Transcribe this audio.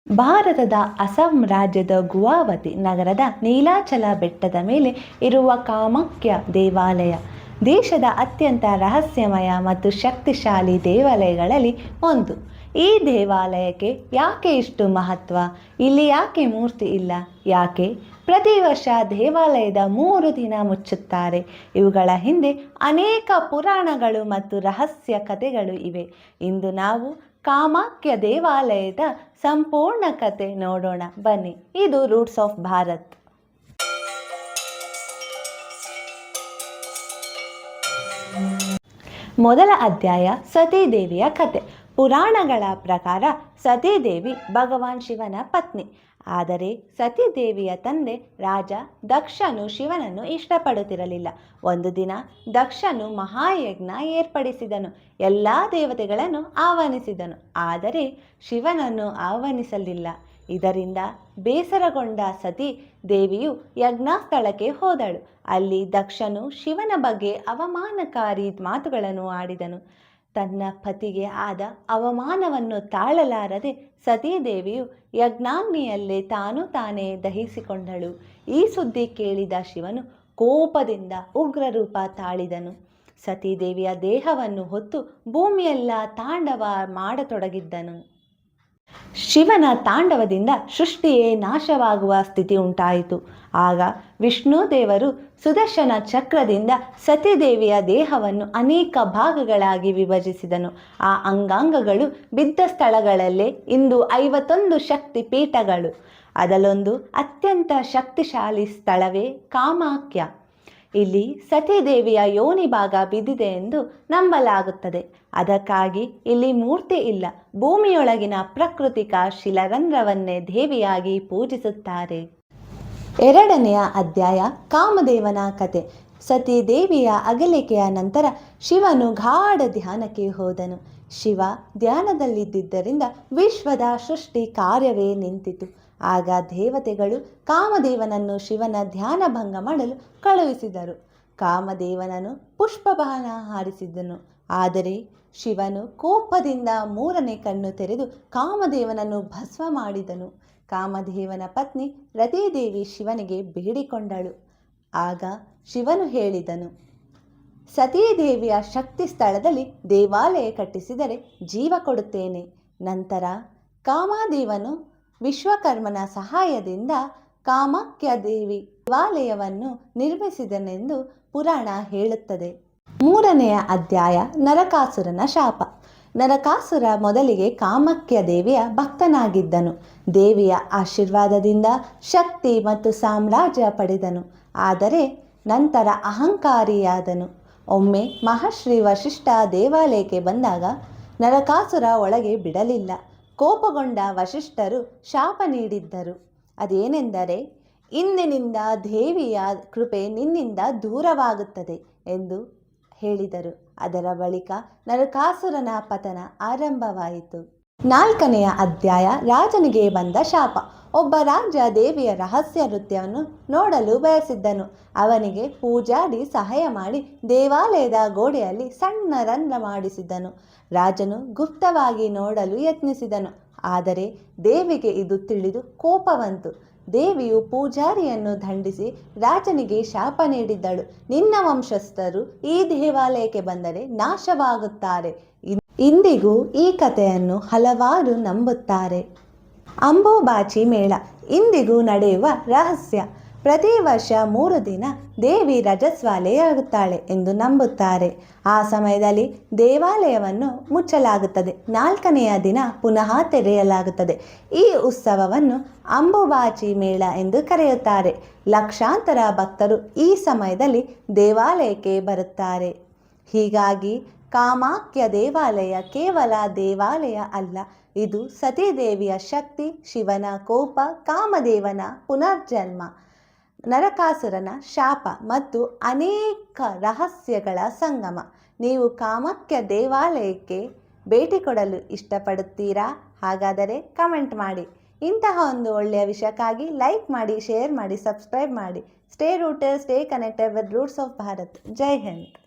ಭಾರತದ ಅಸ್ಸಾಂ ರಾಜ್ಯದ ಗುವಾಹಟಿ ನಗರದ ನೀಲಾಚಲ ಬೆಟ್ಟದ ಮೇಲೆ ಇರುವ ಕಾಮಾಖ್ಯ ದೇವಾಲಯ ದೇಶದ ಅತ್ಯಂತ ರಹಸ್ಯಮಯ ಮತ್ತು ಶಕ್ತಿಶಾಲಿ ದೇವಾಲಯಗಳಲ್ಲಿ ಒಂದು. ಈ ದೇವಾಲಯಕ್ಕೆ ಯಾಕೆ ಇಷ್ಟು ಮಹತ್ವ? ಇಲ್ಲಿ ಯಾಕೆ ಮೂರ್ತಿ ಇಲ್ಲ? ಯಾಕೆ ಪ್ರತಿ ವರ್ಷ ದೇವಾಲಯದ 3 ದಿನ ಮುಚ್ಚುತ್ತಾರೆ? ಇವುಗಳ ಹಿಂದೆ ಅನೇಕ ಪುರಾಣಗಳು ಮತ್ತು ರಹಸ್ಯ ಕಥೆಗಳು ಇವೆ. ಇಂದು ನಾವು ಕಾಮಾಖ್ಯ ದೇವಾಲಯದ ಸಂಪೂರ್ಣ ಕತೆ ನೋಡೋಣ ಬನ್ನಿ. ಇದು ರೂಟ್ಸ್ ಆಫ್ ಭಾರತ್. ಮೊದಲ ಅಧ್ಯಾಯ ಸತೀದೇವಿಯ ಕತೆ. ಪುರಾಣಗಳ ಪ್ರಕಾರ ಸತೀದೇವಿ ಭಗವಾನ್ ಶಿವನ ಪತ್ನಿ. ಆದರೆ ಸತೀದೇವಿಯ ತಂದೆ ರಾಜ ದಕ್ಷನು ಶಿವನನ್ನು ಇಷ್ಟಪಡುತ್ತಿರಲಿಲ್ಲ. ಒಂದು ದಿನ ದಕ್ಷನು ಮಹಾಯಜ್ಞ ಏರ್ಪಡಿಸಿದನು. ಎಲ್ಲ ದೇವತೆಗಳನ್ನು ಆಹ್ವಾನಿಸಿದನು, ಆದರೆ ಶಿವನನ್ನು ಆಹ್ವಾನಿಸಲಿಲ್ಲ. ಇದರಿಂದ ಬೇಸರಗೊಂಡ ಸತಿ ದೇವಿಯು ಯಜ್ಞಸ್ಥಳಕ್ಕೆ ಹೋದಳು. ಅಲ್ಲಿ ದಕ್ಷನು ಶಿವನ ಬಗ್ಗೆ ಅವಮಾನಕಾರಿ ಮಾತುಗಳನ್ನು ಆಡಿದನು. ತನ್ನ ಪತಿಗೆ ಆದ ಅವಮಾನವನ್ನು ತಾಳಲಾರದೆ ಸತೀದೇವಿಯು ಯಜ್ಞಾಗ್ನಿಯಲ್ಲೇ ತಾನೇ ದಹಿಸಿಕೊಂಡಳು. ಈ ಸುದ್ದಿ ಕೇಳಿದ ಶಿವನು ಕೋಪದಿಂದ ಉಗ್ರ ರೂಪ ತಾಳಿದನು. ಸತೀದೇವಿಯ ದೇಹವನ್ನು ಹೊತ್ತು ಭೂಮಿಯೆಲ್ಲ ತಾಂಡವ ಮಾಡತೊಡಗಿದ್ದನು. ಶಿವನ ತಾಂಡವದಿಂದ ಸೃಷ್ಟಿಯೇ ನಾಶವಾಗುವ ಸ್ಥಿತಿ ಉಂಟಾಯಿತು. ಆಗ ವಿಷ್ಣು ದೇವರು ಸುದರ್ಶನ ಚಕ್ರದಿಂದ ಸತೀದೇವಿಯ ದೇಹವನ್ನು ಅನೇಕ ಭಾಗಗಳಾಗಿ ವಿಭಜಿಸಿದನು. ಆ ಅಂಗಾಂಗಗಳು ಬಿದ್ದ ಸ್ಥಳಗಳಲ್ಲೇ ಇಂದು 51 ಶಕ್ತಿ ಪೀಠಗಳು. ಅದರಲ್ಲೊಂದು ಅತ್ಯಂತ ಶಕ್ತಿಶಾಲಿ ಸ್ಥಳವೇ ಕಾಮಾಖ್ಯ. ಇಲ್ಲಿ ಸತೀದೇವಿಯ ಯೋನಿ ಭಾಗ ಬಿದ್ದಿದೆ ಎಂದು ನಂಬಲಾಗುತ್ತದೆ. ಅದಕ್ಕಾಗಿ ಇಲ್ಲಿ ಮೂರ್ತಿ ಇಲ್ಲ. ಭೂಮಿಯೊಳಗಿನ ಪ್ರಾಕೃತಿಕ ಶಿಲಾರಂಧ್ರವನ್ನೇ ದೇವಿಯಾಗಿ ಪೂಜಿಸುತ್ತಾರೆ. ಎರಡನೆಯ ಅಧ್ಯಾಯ ಕಾಮದೇವನ ಕತೆ. ಸತೀದೇವಿಯ ಅಗಲಿಕೆಯ ನಂತರ ಶಿವನು ಗಾಢ ಧ್ಯಾನಕ್ಕೆ ಹೋದನು. ಶಿವ ಧ್ಯಾನದಲ್ಲಿದ್ದರಿಂದ ವಿಶ್ವದ ಸೃಷ್ಟಿ ಕಾರ್ಯವೇ ನಿಂತಿತು. ಆಗ ದೇವತೆಗಳು ಕಾಮದೇವನನ್ನು ಶಿವನ ಧ್ಯಾನ ಭಂಗ ಮಾಡಲು ಕಳುಹಿಸಿದರು. ಕಾಮದೇವನನ್ನು ಪುಷ್ಪಬಾಣ ಹಾರಿಸಿದನು. ಆದರೆ ಶಿವನು ಕೋಪದಿಂದ 3ನೇ ಕಣ್ಣು ತೆರೆದು ಕಾಮದೇವನನ್ನು ಭಸ್ಮ ಮಾಡಿದನು. ಕಾಮದೇವನ ಪತ್ನಿ ರತಿದೇವಿ ಶಿವನಿಗೆ ಬೇಡಿಕೊಂಡಳು. ಆಗ ಶಿವನು ಹೇಳಿದನು, ಸತೀದೇವಿಯ ಶಕ್ತಿ ಸ್ಥಳದಲ್ಲಿ ದೇವಾಲಯ ಕಟ್ಟಿಸಿದರೆ ಜೀವ ಕೊಡುತ್ತೇನೆ. ನಂತರ ಕಾಮದೇವನು ವಿಶ್ವಕರ್ಮನ ಸಹಾಯದಿಂದ ಕಾಮಾಖ್ಯ ದೇವಿ ದೇವಾಲಯವನ್ನು ನಿರ್ಮಿಸಿದನೆಂದು ಪುರಾಣ ಹೇಳುತ್ತದೆ. 3ನೆಯ ಅಧ್ಯಾಯ ನರಕಾಸುರನ ಶಾಪ. ನರಕಾಸುರ ಮೊದಲಿಗೆ ಕಾಮಾಖ್ಯ ದೇವಿಯ ಭಕ್ತನಾಗಿದ್ದನು. ದೇವಿಯ ಆಶೀರ್ವಾದದಿಂದ ಶಕ್ತಿ ಮತ್ತು ಸಾಮ್ರಾಜ್ಯ ಪಡೆದನು. ಆದರೆ ನಂತರ ಅಹಂಕಾರಿಯಾದನು. ಒಮ್ಮೆ ಮಹರ್ಷಿ ವಶಿಷ್ಠ ದೇವಾಲಯಕ್ಕೆ ಬಂದಾಗ ನರಕಾಸುರ ಒಳಗೆ ಬಿಡಲಿಲ್ಲ. ಕೋಪಗೊಂಡ ವಶಿಷ್ಠರು ಶಾಪ ನೀಡಿದ್ದರು. ಅದೇನೆಂದರೆ, ಇಂದಿನಿಂದ ದೇವಿಯ ಕೃಪೆ ನಿನ್ನಿಂದ ದೂರವಾಗುತ್ತದೆ ಎಂದು ಹೇಳಿದರು. ಅದರ ಬಳಿಕ ನರಕಾಸುರನ ಪತನ ಆರಂಭವಾಯಿತು. 4ನೆಯ ಅಧ್ಯಾಯ ರಾಜನಿಗೆ ಬಂದ ಶಾಪ. ಒಬ್ಬ ರಾಜ ದೇವಿಯ ರಹಸ್ಯ ನೃತ್ಯವನ್ನು ನೋಡಲು ಬಯಸಿದ್ದನು. ಅವನಿಗೆ ಪೂಜಾರಿ ಸಹಾಯ ಮಾಡಿ ದೇವಾಲಯದ ಗೋಡೆಯಲ್ಲಿ ಸಣ್ಣ ರಂಧ್ರ ಮಾಡಿಸಿದನು. ರಾಜನು ಗುಪ್ತವಾಗಿ ನೋಡಲು ಯತ್ನಿಸಿದನು. ಆದರೆ ದೇವಿಗೆ ಇದು ತಿಳಿದು ಕೋಪ ಬಂತು. ದೇವಿಯು ಪೂಜಾರಿಯನ್ನು ದಂಡಿಸಿ ರಾಜನಿಗೆ ಶಾಪ ನೀಡಿದ್ದಳು. ನಿನ್ನ ವಂಶಸ್ಥರು ಈ ದೇವಾಲಯಕ್ಕೆ ಬಂದರೆ ನಾಶವಾಗುತ್ತಾರೆ. ಇಂದಿಗೂ ಈ ಕಥೆಯನ್ನು ಹಲವಾರು ನಂಬುತ್ತಾರೆ. ಅಂಬುಬಾಚಿ ಮೇಳ ಇಂದಿಗೂ ನಡೆಯುವ ರಹಸ್ಯ. ಪ್ರತಿ ವರ್ಷ 3 ದಿನ ದೇವಿ ರಜಸ್ವಾಲೆಯಾಗುತ್ತಾಳೆ ಎಂದು ನಂಬುತ್ತಾರೆ. ಆ ಸಮಯದಲ್ಲಿ ದೇವಾಲಯವನ್ನು ಮುಚ್ಚಲಾಗುತ್ತದೆ. 4ನೆಯ ದಿನ ಪುನಃ ತೆರೆಯಲಾಗುತ್ತದೆ. ಈ ಉತ್ಸವವನ್ನು ಅಂಬುಬಾಚಿ ಮೇಳ ಎಂದು ಕರೆಯುತ್ತಾರೆ. ಲಕ್ಷಾಂತರ ಭಕ್ತರು ಈ ಸಮಯದಲ್ಲಿ ದೇವಾಲಯಕ್ಕೆ ಬರುತ್ತಾರೆ. ಹೀಗಾಗಿ ಕಾಮಾಖ್ಯ ದೇವಾಲಯ ಕೇವಲ ದೇವಾಲಯ ಅಲ್ಲ, ಇದು ಸತೀದೇವಿಯ ಶಕ್ತಿ, ಶಿವನ ಕೋಪ, ಕಾಮದೇವನ ಪುನರ್ಜನ್ಮ, ನರಕಾಸುರನ ಶಾಪ ಮತ್ತು ಅನೇಕ ರಹಸ್ಯಗಳ ಸಂಗಮ. ನೀವು ಕಾಮಾಖ್ಯ ದೇವಾಲಯಕ್ಕೆ ಭೇಟಿ ಕೊಡಲು ಇಷ್ಟಪಡುತ್ತೀರಾ? ಹಾಗಾದರೆ ಕಮೆಂಟ್ ಮಾಡಿ. ಇಂತಹ ಒಂದು ಒಳ್ಳೆಯ ವಿಷಯಕ್ಕಾಗಿ ಲೈಕ್ ಮಾಡಿ, ಶೇರ್ ಮಾಡಿ, ಸಬ್ಸ್ಕ್ರೈಬ್ ಮಾಡಿ. Stay rooted, stay connected with roots of Bharat. Jai Hind.